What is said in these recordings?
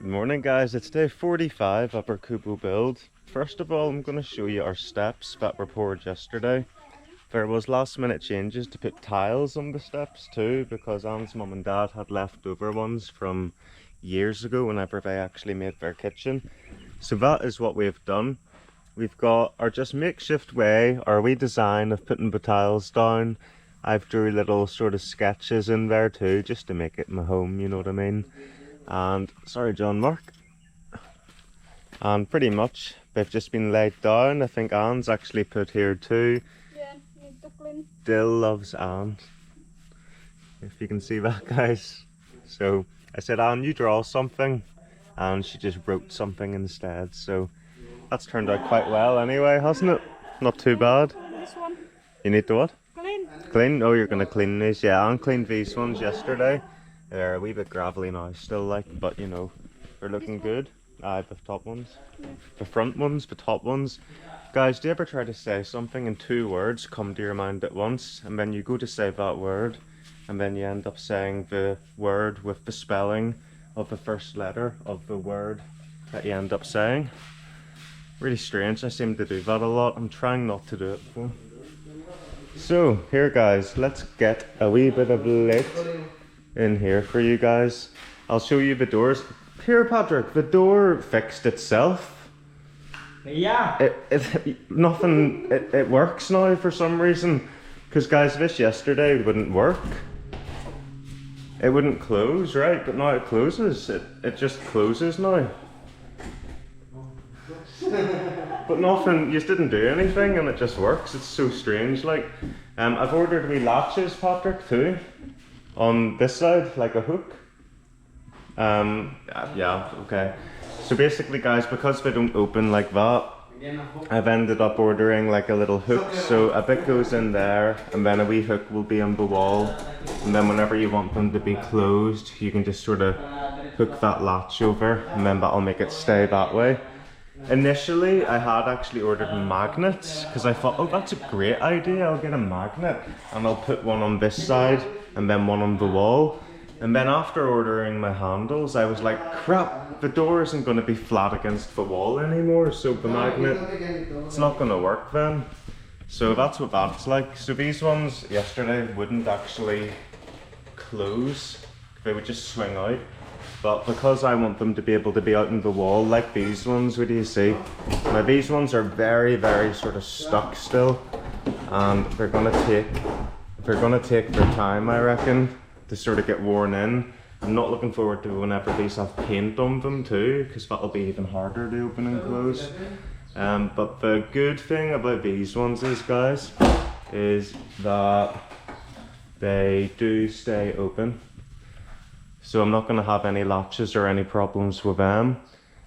Morning guys, it's day 45 of our Kubo build. First of all, I'm going to show you our steps that were poured yesterday. There was last minute changes to put tiles on the steps too, because Anne's mum and dad had leftover ones from years ago whenever they actually made their kitchen. So that is what we've done. We've got our just makeshift way, our wee design of putting the tiles down. I've drew little sort of sketches in there too, just to make it my home, you know what I mean? And sorry John Mark, and pretty much they've just been laid down. I think Anne's actually put here too. Yeah, need to clean. Dill loves Anne, if you can see that guys. So I said, Anne, you draw something, and she just wrote something instead, so that's turned out quite well anyway, hasn't it? Not too bad. This one. You need to what? Clean. Clean? Oh, you're going to clean these? Yeah, Anne cleaned these ones yesterday. They're a wee bit gravelly now still, like, but you know, they're looking good. The top ones. Yeah. The front ones, the top ones. Guys, do you ever try to say something and two words come to your mind at once, and then you go to say that word, and then you end up saying the word with the spelling of the first letter of the word that you end up saying? Really strange. I seem to do that a lot. I'm trying not to do it though. So, here guys, let's get a wee bit of light in here for you guys. I'll show you the doors. Here Patrick, the door fixed itself. Yeah. It works now for some reason. Because guys, this yesterday wouldn't work. It wouldn't close, right? But now it closes. It just closes now. But nothing, you just didn't do anything and it just works. It's so strange. Like, I've ordered wee latches, Patrick, too. On this side, like a hook. Yeah, okay. So basically guys, because they don't open like that, I've ended up ordering like a little hook. So a bit goes in there, and then a wee hook will be on the wall. And then whenever you want them to be closed, you can just sort of hook that latch over, and then that'll make it stay that way. Initially, I had actually ordered magnets, because I thought, oh, that's a great idea, I'll get a magnet, and I'll put one on this side, and then one on the wall. And then after ordering my handles, I was like, crap, the door isn't going to be flat against the wall anymore, so the magnet, it's not going to work then. So that's what that's like. So these ones yesterday wouldn't actually close, they would just swing out. But because I want them to be able to be out in the wall, like these ones, what do you see? Now these ones are very, very sort of stuck still, and they're gonna take their time, I reckon, to sort of get worn in. I'm not looking forward to whenever these have paint on them too, because that'll be even harder to open and close. But the good thing about these ones is, guys, is that they do stay open. So I'm not going to have any latches or any problems with them.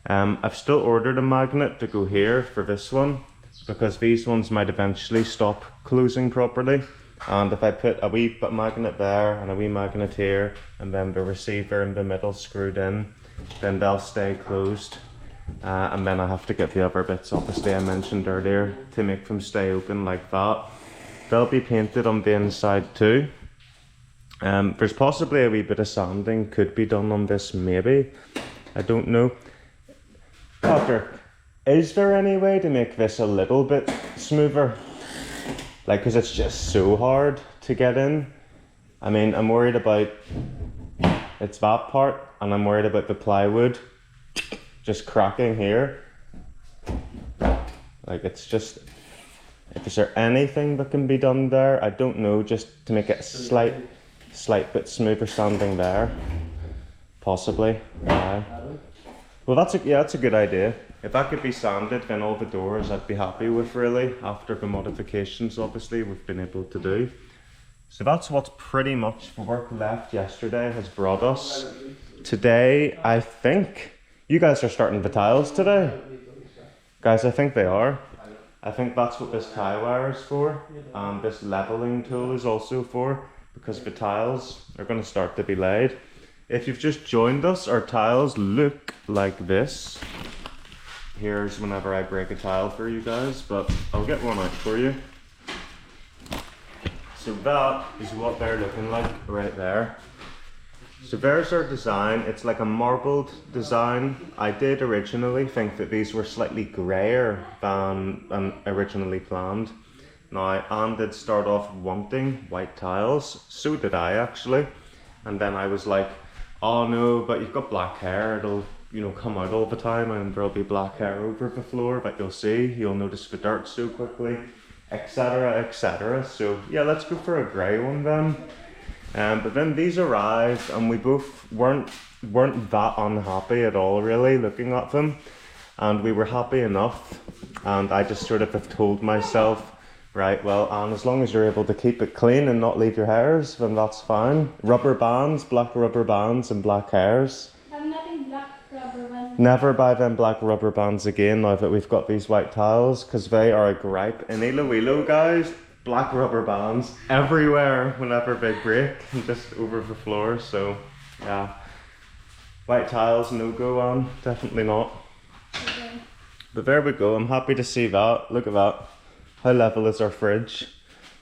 I've still ordered a magnet to go here for this one, because these ones might eventually stop closing properly. And if I put a wee magnet there and a wee magnet here, and then the receiver in the middle screwed in, then they'll stay closed. And then I have to get the other bits, obviously, I mentioned earlier, to make them stay open like that. They'll be painted on the inside too. There's possibly a wee bit of sanding could be done on this, maybe. I don't know. Patrick, is there any way to make this a little bit smoother? Like, because it's just so hard to get in. I mean, I'm worried about it's that part, and I'm worried about the plywood just cracking here. Like, it's just, is there anything that can be done there? I don't know, just to make it a slight bit smoother sanding there, possibly. Well, that's a good idea. If that could be sanded, then all the doors I'd be happy with, really, after the modifications obviously we've been able to do. So that's what's pretty much the work left yesterday has brought us. Today, I think you guys are starting the tiles today. Guys, I think they are. I think that's what this tie wire is for, and this leveling tool is also for, because the tiles are going to start to be laid. If you've just joined us, our tiles look like this. Here's whenever I break a tile for you guys, but I'll get one out for you. So that is what they're looking like right there. So there's our design. It's like a marbled design. I did originally think that these were slightly greyer than originally planned. Now, Anne did start off wanting white tiles. So did I actually. And then I was like, oh no, but you've got black hair. It'll, you know, come out all the time and there'll be black hair over the floor, but you'll see, you'll notice the dirt so quickly, etc, etc. So yeah, let's go for a grey one then. But then these arrived and we both weren't that unhappy at all really looking at them, and we were happy enough, and I just sort of have told myself, right, well, Anne, as long as you're able to keep it clean and not leave your hairs, then that's fine. Rubber bands, black rubber bands and black hairs. I'm not in black rubber bands. Never buy them black rubber bands again now that we've got these white tiles, because they are a gripe. In Iloilo, guys, black rubber bands everywhere whenever they break and just over the floor. So yeah, white tiles no go on, definitely not. Okay. But there we go, I'm happy to see that. Look at that. How level is our fridge?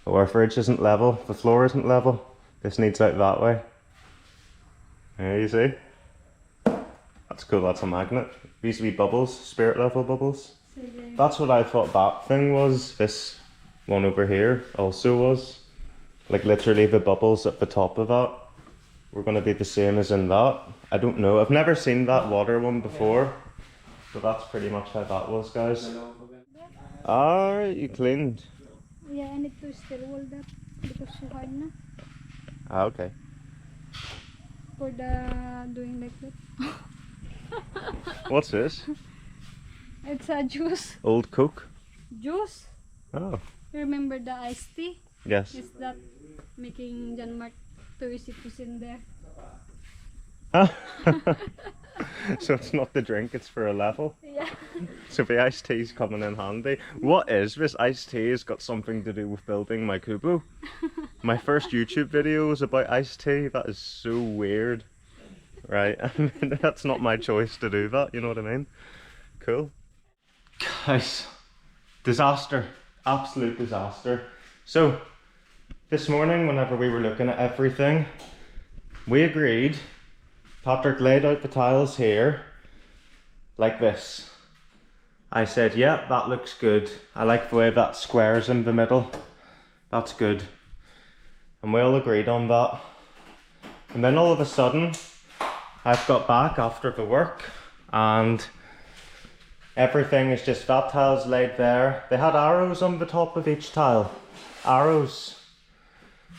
Oh, our fridge isn't level, the floor isn't level. This needs out that way. There you see. That's cool, that's a magnet. These would be bubbles, spirit level bubbles. Okay. That's what I thought that thing was. This one over here also was. Like literally the bubbles at the top of that were going to be the same as in that. I don't know, I've never seen that water one before. So that's pretty much how that was, guys. Alright, you cleaned. Yeah, I need to still hold that because it's hard na. Ah, okay. For the doing like that. What's this? It's a juice. Old Coke? Juice? Oh. Remember the iced tea? Yes. Is that making John Mark to recipes in there? So it's not the drink, it's for a level. Yeah. So the iced tea's coming in handy. What is this? Iced tea has got something to do with building my kubo. My first YouTube video was about iced tea. That is so weird. Right, I mean, that's not my choice to do that, you know what I mean? Cool. Guys, disaster. Absolute disaster. So, this morning whenever we were looking at everything, we agreed, Patrick laid out the tiles here, like this. I said, yeah, that looks good. I like the way that squares in the middle. That's good. And we all agreed on that. And then all of a sudden, I've got back after the work and everything is just, that tile's laid there. They had arrows on the top of each tile. Arrows.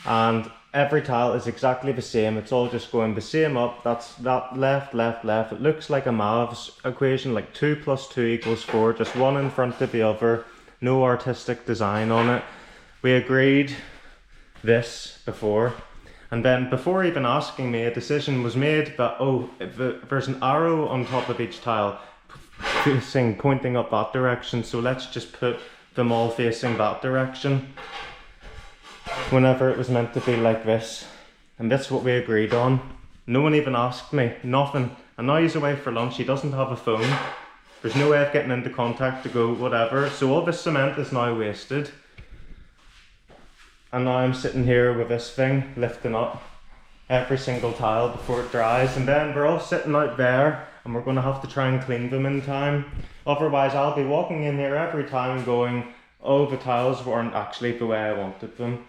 And every tile is exactly the same. It's all just going the same up. That's that left, left, left. It looks like a maths equation, like 2 + 2 = 4. Just one in front of the other. No artistic design on it. We agreed this before. And then before even asking me, a decision was made that, oh, there's an arrow on top of each tile pointing up that direction, so let's just put them all facing that direction. Whenever it was meant to be like this. And that's what we agreed on. No one even asked me, nothing. And now he's away for lunch, he doesn't have a phone. There's no way of getting into contact to go whatever. So all this cement is now wasted. And now I'm sitting here with this thing, lifting up every single tile before it dries. And then we're all sitting out there and we're going to have to try and clean them in time. Otherwise I'll be walking in here every time going, oh, the tiles weren't actually the way I wanted them.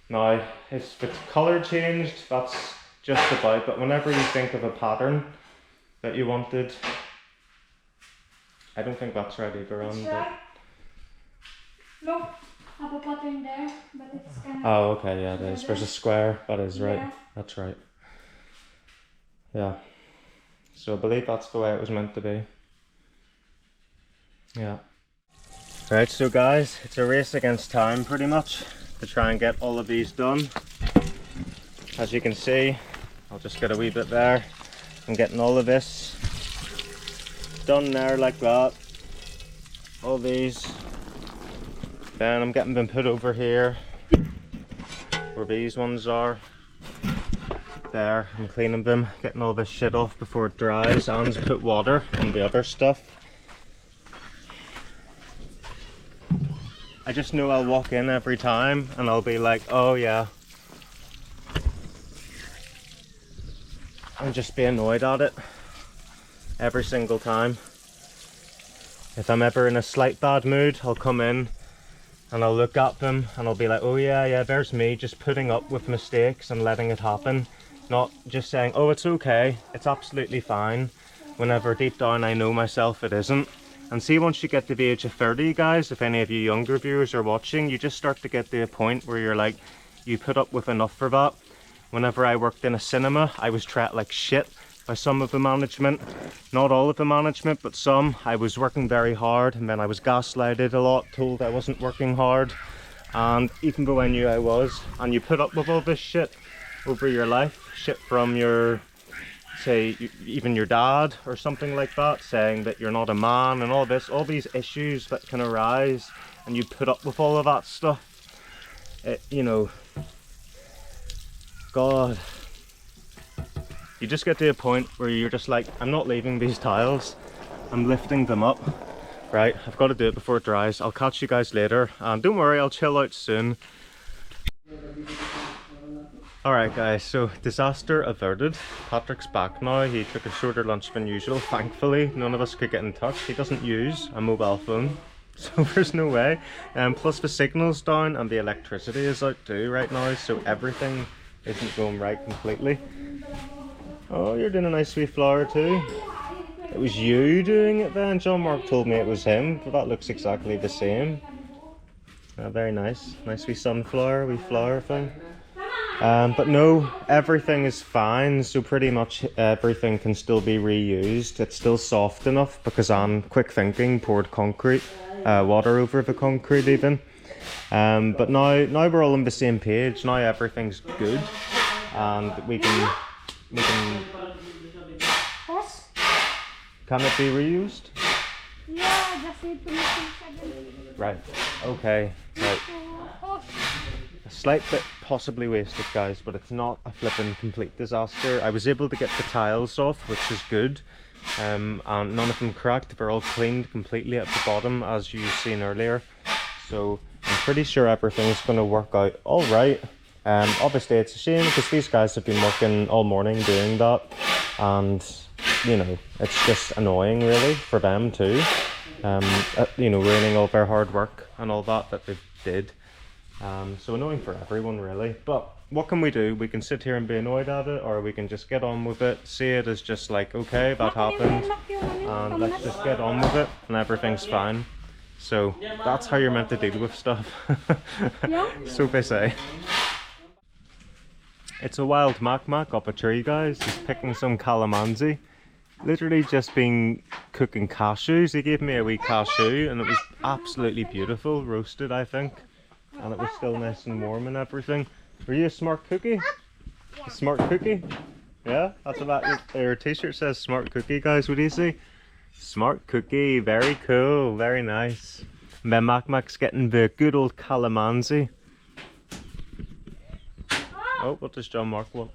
Now, if the colour changed, that's just about, but whenever you think of a pattern that you wanted, I don't think that's right either. It's right. Look, I have a pattern there, but it's kind of... Oh, okay, yeah, it is. There's a square, that is right. Yeah. That's right. Yeah. So I believe that's the way it was meant to be. Yeah. Right, so guys, it's a race against time pretty much to try and get all of these done. As you can see, I'll just get a wee bit there. I'm getting all of this done there like that. All these. Then I'm getting them put over here where these ones are. There, I'm cleaning them, getting all this shit off before it dries. Anne's put water on the other stuff. I just know I'll walk in every time and I'll be like, oh yeah, and just be annoyed at it every single time. If I'm ever in a slight bad mood, I'll come in and I'll look at them and I'll be like, oh yeah, there's me just putting up with mistakes and letting it happen. Not just saying, oh, it's okay, it's absolutely fine, whenever deep down I know myself it isn't. And see, once you get to the age of 30, guys, if any of you younger viewers are watching, you just start to get to a point where you're like, you put up with enough for that. Whenever I worked in a cinema, I was treated like shit by some of the management. Not all of the management, but some. I was working very hard, and then I was gaslighted a lot, told I wasn't working hard. And even though I knew I was, and you put up with all this shit over your life, shit from your, say, even your dad or something like that, saying that you're not a man and all this, all these issues that can arise, and you put up with all of that stuff. You know, God, you just get to a point where you're just like, I'm not leaving these tiles, I'm lifting them up. Right, I've got to do it before it dries. I'll catch you guys later, and don't worry, I'll chill out soon. Alright guys, so disaster averted. Patrick's back now. He took a shorter lunch than usual. Thankfully, none of us could get in touch. He doesn't use a mobile phone, so there's no way. Plus the signal's down and the electricity is out too right now, so everything isn't going right completely. Oh, you're doing a nice wee flower too. It was you doing it then? John Mark told me it was him, but that looks exactly the same. Very nice. Nice wee sunflower, wee flower thing. But no, everything is fine, so pretty much everything can still be reused. It's still soft enough because I'm quick thinking, poured concrete, water over the concrete even. But now we're all on the same page. Now everything's good, and we can. Can it be reused? Yeah, just need to make it. Right. Okay. Right. A slight bit possibly wasted, guys, but it's not a flipping complete disaster. I was able to get the tiles off, which is good, and none of them cracked. They're all cleaned completely at the bottom, as you've seen earlier. So I'm pretty sure everything's going to work out all right. Obviously it's a shame because these guys have been working all morning doing that, and you know, it's just annoying really for them too. You know, ruining all their hard work and all that they did. So annoying for everyone really, but what can we do? We can sit here and be annoyed at it, or we can just get on with it, see it as just like, okay, that happened, and let's just get on with it, and everything's fine. So that's how you're meant to deal with stuff. So they say. It's a wild mac up a tree, guys. He's picking some calamansi. Literally just been cooking cashews. He gave me a wee cashew and it was absolutely beautiful, roasted I think. And it was still nice and warm and everything. Were you a smart cookie? A smart cookie? Yeah, that's what your t-shirt says, smart cookie, guys. What do you see? Smart cookie, very cool, very nice. And then Mac's getting the good old calamansi. Oh, what does John Mark want?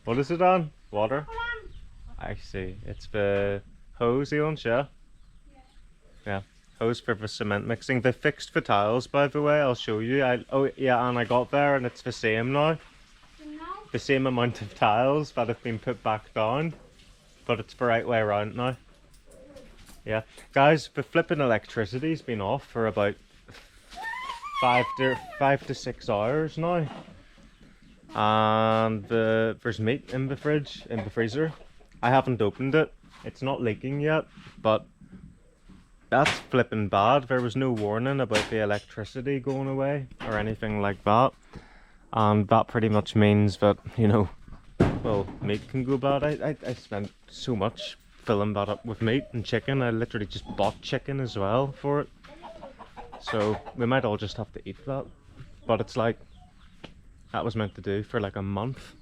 What is it on? Water? I see. It's the hose he wants, yeah? Yeah. Hose for the cement mixing. They fixed the tiles, by the way. I'll show you. Oh yeah, and I got there and it's the same now. The same amount of tiles that have been put back down, but it's the right way around now. Yeah, guys, the flipping electricity's been off for about 5 to 6 hours now. And there's meat in the fridge, in the freezer. I haven't opened it. It's not leaking yet, but that's flipping bad. There was no warning about the electricity going away or anything like that. And that pretty much means that, you know, well, meat can go bad. I spent so much filling that up with meat and chicken. I literally just bought chicken as well for it. So we might all just have to eat that. But it's like, that was meant to do for like a month.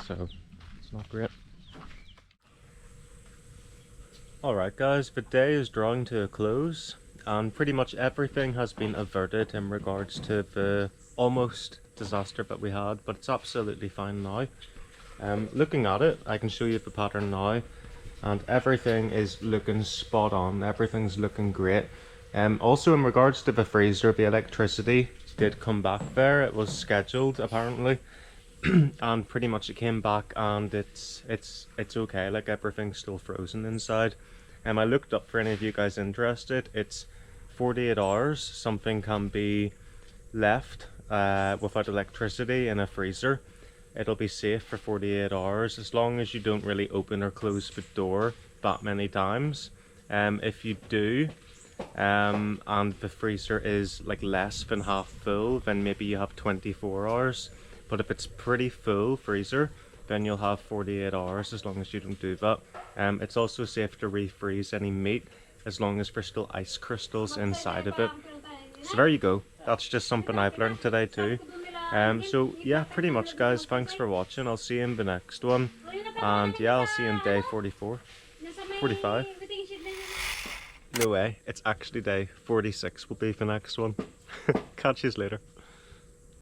So it's not great. Alright guys, the day is drawing to a close. And pretty much everything has been averted in regards to the almost disaster that we had. But it's absolutely fine now. Looking at it, I can show you the pattern now. And everything is looking spot on. Everything's looking great. Also in regards to the freezer, the electricity, did come back there. It was scheduled apparently. And pretty much it came back and it's okay, like everything's still frozen inside. I looked up for any of you guys interested. It's 48 hours something can be left without electricity in a freezer. It'll be safe for 48 hours as long as you don't really open or close the door that many times. If you do, and the freezer is like less than half full, then maybe you have 24 hours. But if it's pretty full freezer, then you'll have 48 hours as long as you don't do that. It's also safe to refreeze any meat as long as there's still ice crystals inside of it. So there you go. That's just something I've learned today too. So yeah, pretty much guys, thanks for watching. I'll see you in the next one. And yeah, I'll see you in day 44. 45. No way, it's actually day 46 will be the next one. Catch you later.